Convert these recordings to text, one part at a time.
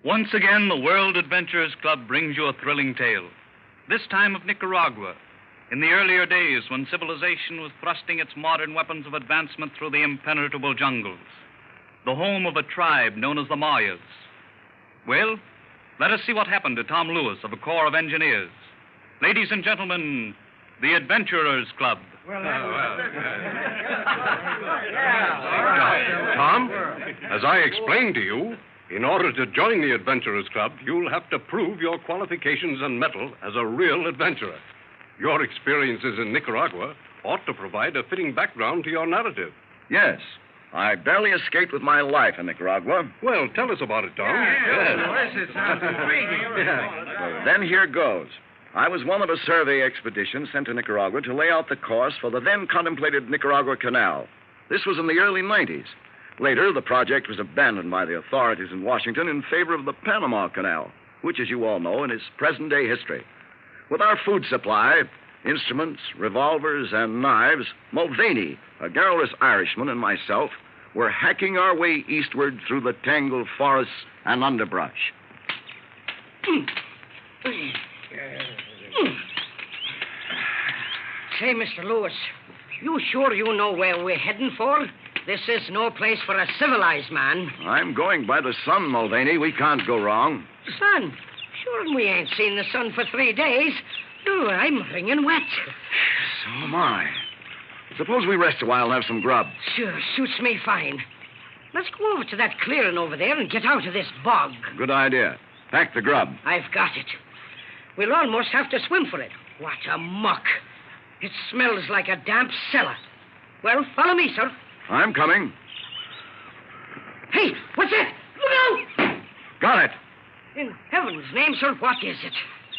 Once again, the World Adventurers Club brings you a thrilling tale, this time of Nicaragua, in the earlier days when civilization was thrusting its modern weapons of advancement through the impenetrable jungles, the home of a tribe known as the Mayas. Well, let us see what happened to Tom Lewis of a Corps of Engineers. Ladies and gentlemen, the Adventurers Club. Tom, as I explained to you, in order to join the Adventurers Club, you'll have to prove your qualifications and mettle as a real adventurer. Your experiences in Nicaragua ought to provide a fitting background to your narrative. Yes. I barely escaped with my life in Nicaragua. Well, tell us about it, Tom. It sounds intriguing. Well, then here goes. I was one of a survey expedition sent to Nicaragua to lay out the course for the then contemplated Nicaragua Canal. This was in the early 90s. Later, the project was abandoned by the authorities in Washington in favor of the Panama Canal, which, as you all know, is present-day history. With our food supply, instruments, revolvers, and knives, Mulvaney, a garrulous Irishman, and myself were hacking our way eastward through the tangled forests and underbrush. Say, Mr. Lewis, you sure you know where we're heading for? This is no place for a civilized man. I'm going by the sun, Mulvaney. We can't go wrong. Sun? Sure, we ain't seen the sun for 3 days. Oh, I'm wringing wet. So am I. Suppose we rest a while and have some grub. Sure, suits me fine. Let's go over to that clearing over there and get out of this bog. Good idea. Pack the grub. I've got it. We'll almost have to swim for it. What a muck. It smells like a damp cellar. Well, follow me, sir. I'm coming. Hey, what's that? Look out! Got it. In heaven's name, sir, what is it?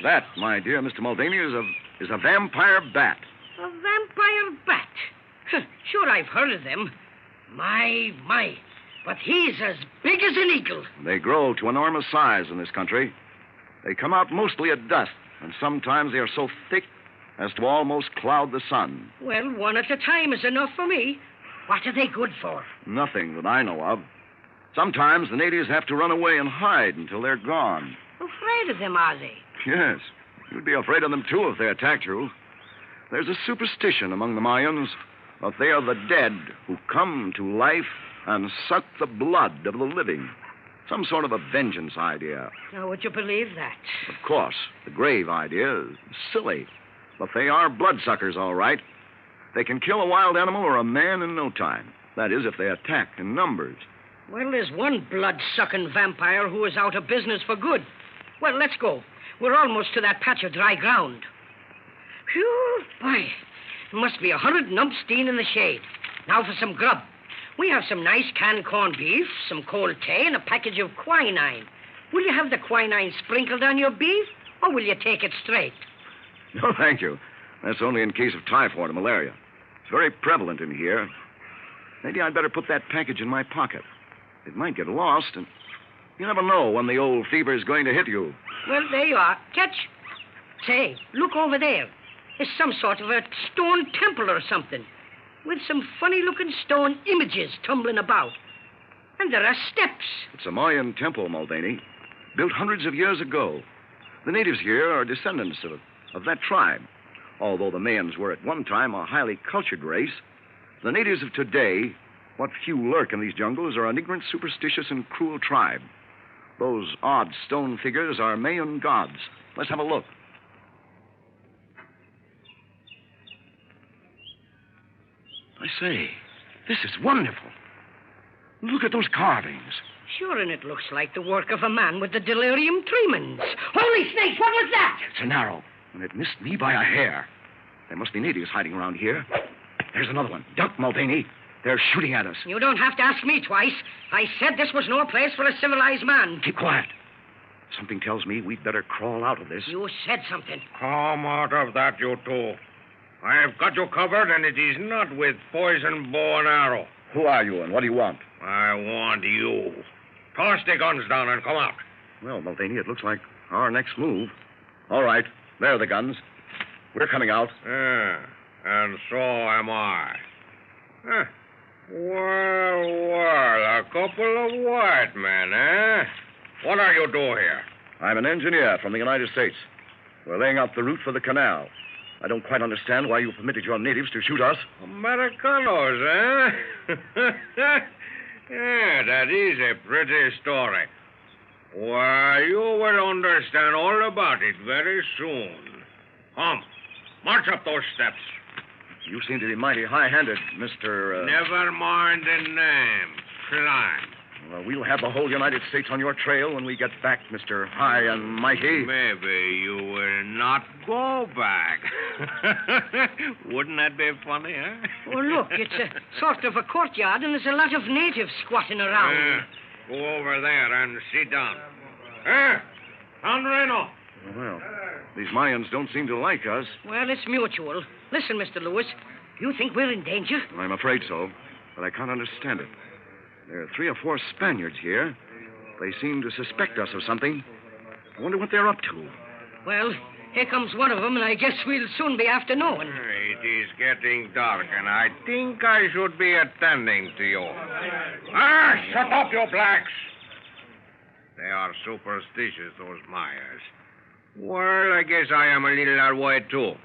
That, my dear Mr. Mulvaney, is a vampire bat. A vampire bat? Sure, I've heard of them. My. But he's as big as an eagle. They grow to enormous size in this country. They come out mostly at dusk, and sometimes they are so thick as to almost cloud the sun. Well, one at a time is enough for me. What are they good for? Nothing that I know of. Sometimes the natives have to run away and hide until they're gone. Afraid of them, are they? Yes. You'd be afraid of them, too, if they attacked you. There's a superstition among the Mayans that they are the dead who come to life and suck the blood of the living. Some sort of a vengeance idea. Now, would you believe that? Of course. The grave idea is silly. But they are bloodsuckers, all right. They can kill a wild animal or a man in no time. That is, if they attack in numbers. Well, there's one blood-sucking vampire who is out of business for good. Well, let's go. We're almost to that patch of dry ground. Phew, boy. It must be 100 and umpteen in the shade. Now for some grub. We have some nice canned corned beef, some cold tea, and a package of quinine. Will you have the quinine sprinkled on your beef, or will you take it straight? No, thank you. That's only in case of typhoid or malaria. It's very prevalent in here. Maybe I'd better put that package in my pocket. It might get lost, and you never know when the old fever's going to hit you. Well, there you are. Catch. Say, look over there. It's some sort of a stone temple or something, with some funny-looking stone images tumbling about. And there are steps. It's a Mayan temple, Mulvaney, built hundreds of years ago. The natives here are descendants of that tribe. Although the Mayans were at one time a highly cultured race, the natives of today, what few lurk in these jungles, are an ignorant, superstitious, and cruel tribe. Those odd stone figures are Mayan gods. Let's have a look. I say, this is wonderful. Look at those carvings. Sure, and it looks like the work of a man with the delirium tremens. Holy snakes, what was that? It's an arrow, and it missed me by a hair. There must be natives hiding around here. There's another one. Duck, Mulvaney. They're shooting at us. You don't have to ask me twice. I said this was no place for a civilized man. Keep quiet. Something tells me we'd better crawl out of this. You said something. Come out of that, you two. I have got you covered, and it is not with poison bow and arrow. Who are you, and what do you want? I want you. Toss the guns down and come out. Well, Mulvaney, it looks like our next move. All right. There are the guns. We're coming out. And so am I. Well, a couple of white men, eh? What are you doing here? I'm an engineer from the United States. We're laying out the route for the canal. I don't quite understand why you permitted your natives to shoot us. Americanos, eh? Yeah, that is a pretty story. Why, you will understand all about it very soon. Come, march up those steps. You seem to be mighty high-handed, Mr. Never mind the name. Climb. Well, we'll have the whole United States on your trail when we get back, Mr. High and Mighty. Maybe you will not go back. Wouldn't that be funny, huh? Oh, look, it's a sort of a courtyard, and there's a lot of natives squatting around. Go over there and sit down. Andreno. Well, these Mayans don't seem to like us. Well, it's mutual. Listen, Mr. Lewis, you think we're in danger? I'm afraid so, but I can't understand it. There are 3 or 4 Spaniards here. They seem to suspect us of something. I wonder what they're up to. Well, here comes one of them, and I guess we'll soon be after knowing. It is getting dark, and I think I should be attending to you. Shut up, you blacks! They are superstitious, those Mayas. Well, I guess I am a little that way, too.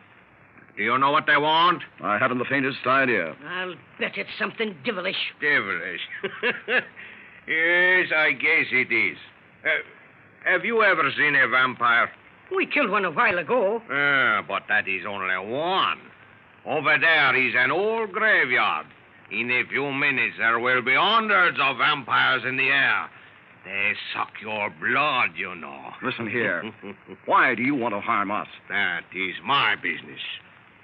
Do you know what they want? I haven't the faintest idea. I'll bet it's something devilish. Devilish. Yes, I guess it is. Have you ever seen a vampire? We killed one a while ago. But that is only one. Over there is an old graveyard. In a few minutes, there will be hundreds of vampires in the air. They suck your blood, you know. Listen here. Why do you want to harm us? That is my business.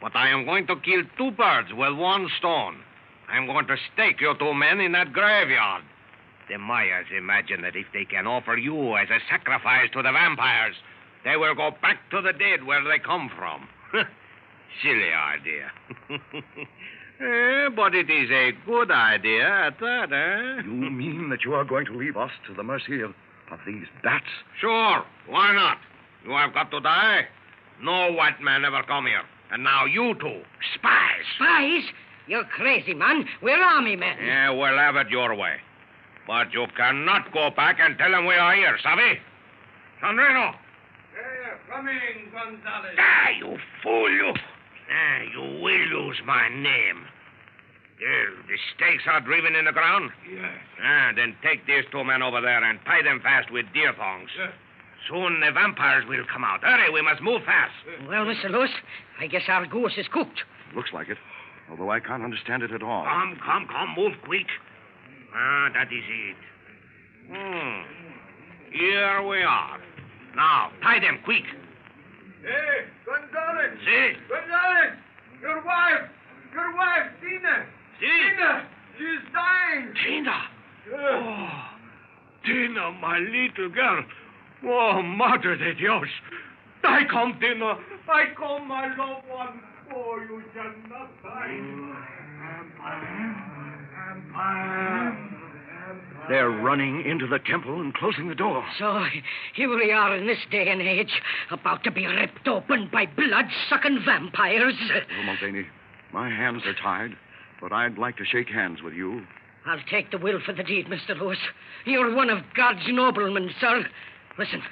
But I am going to kill 2 birds with 1 stone. I am going to stake you 2 men in that graveyard. The Mayas imagine that if they can offer you as a sacrifice to the vampires, they will go back to the dead where they come from. Silly idea. But it is a good idea at that, eh? You mean that you are going to leave us to the mercy of these bats? Sure. Why not? You have got to die. No white man ever come here. And now you 2, spies. Spies? You're crazy, man. We're army men. Yeah, we'll have it your way. But you cannot go back and tell them we are here, sabe? Sandrino. Coming, Gonzalez. You fool, you. You will use my name. The stakes are driven in the ground? Yes. Then take these 2 men over there and tie them fast with deer thongs. Yes. Soon the vampires will come out. Hurry, we must move fast. Well, Mr. Lewis, I guess our goose is cooked. Looks like it, although I can't understand it at all. Come, move quick. That is it. Here we are. Now, tie them quick. Hey, Gonzalez. See? Gonzalez, your wife, Tina. See? Tina, she's dying. Tina. Oh, Tina, my little girl. Oh, Madre de Dios. I come, Tina. I come, my loved one. Oh, you shall not die. They're running into the temple and closing the door. So, here we are in this day and age, about to be ripped open by blood-sucking vampires. Oh, Mulvaney, my hands are tied, but I'd like to shake hands with you. I'll take the will for the deed, Mr. Lewis. You're one of God's noblemen, sir. Listen,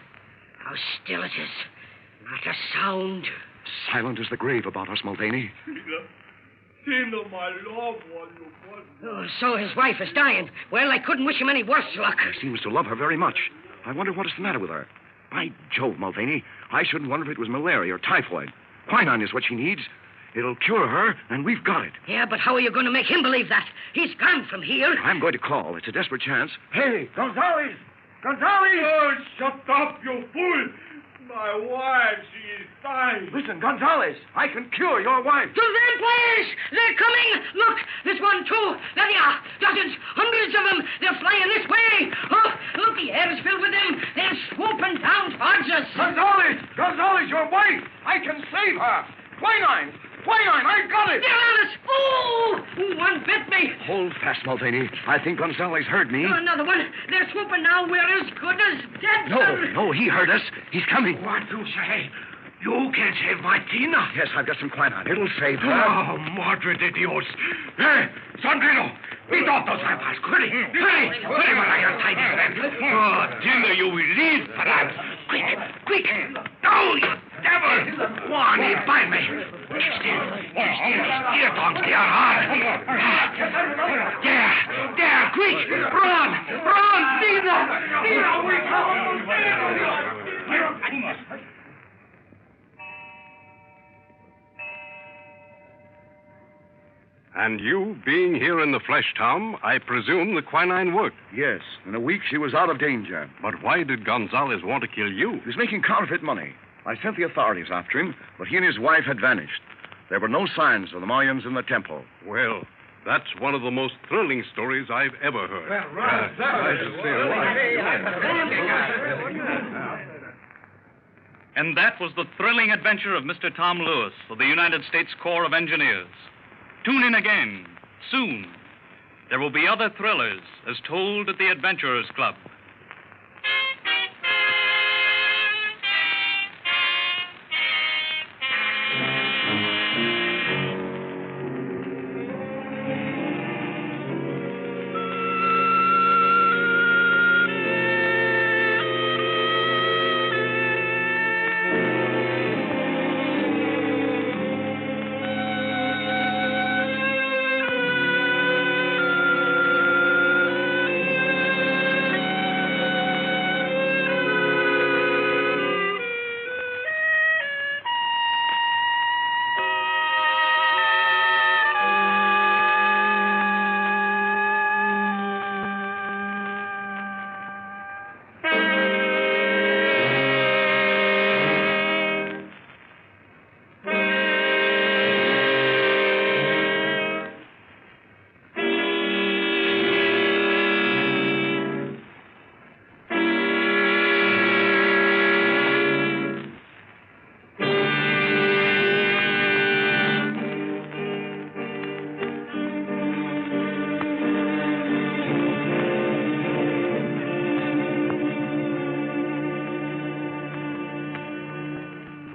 how still it is. Not a sound. Silent as the grave about us, Mulvaney. Tina, my loved one, Oh, so his wife is dying. Well, I couldn't wish him any worse luck. He seems to love her very much. I wonder what is the matter with her. By Jove, Mulvaney, I shouldn't wonder if it was malaria or typhoid. Quinine is what she needs. It'll cure her, and we've got it. Yeah, but how are you going to make him believe that? He's gone from here. I'm going to call. It's a desperate chance. Hey, Gonzalez! Oh, shut up, you fool! My wife, she is dying. Listen, Gonzalez, I can cure your wife. To the vampires! They're coming! Look, there's 1, 2. There they are. Dozens, hundreds of them. They're flying this way. Oh, look, the air is filled with them. They're swooping down towards us. Gonzalez, your wife! I can save her! Quinine, I got it! They're on us! Oh, one bit me. Hold fast, Mulvaney. I think Gonzalez heard me. Oh, another one. They're swooping now. We're as good as dead, sir. No, he heard us. He's coming. What you say? You can save my Tina? Yes, I've got some quinine. It'll save her. Oh, Madre de Dios. Hey, Sandrino, Beat off those vampires. Hurry! Hurry! Hurry while I untie these men. Oh, dinner you will leave, perhaps. Quick! Quick! No, you devil! Go on in by me. Keep still. Keep still. These ear tongues, they are hard. There! Quick! Run! Run! Nina! And you, being here in the flesh, Tom, I presume the quinine worked. Yes, in a week she was out of danger. But why did Gonzalez want to kill you? He was making counterfeit money. I sent the authorities after him, but he and his wife had vanished. There were no signs of the Mayans in the temple. Well, that's one of the most thrilling stories I've ever heard. And that was the thrilling adventure of Mr. Tom Lewis of the United States Corps of Engineers. Tune in again, soon. There will be other thrillers as told at the Adventurer's Club.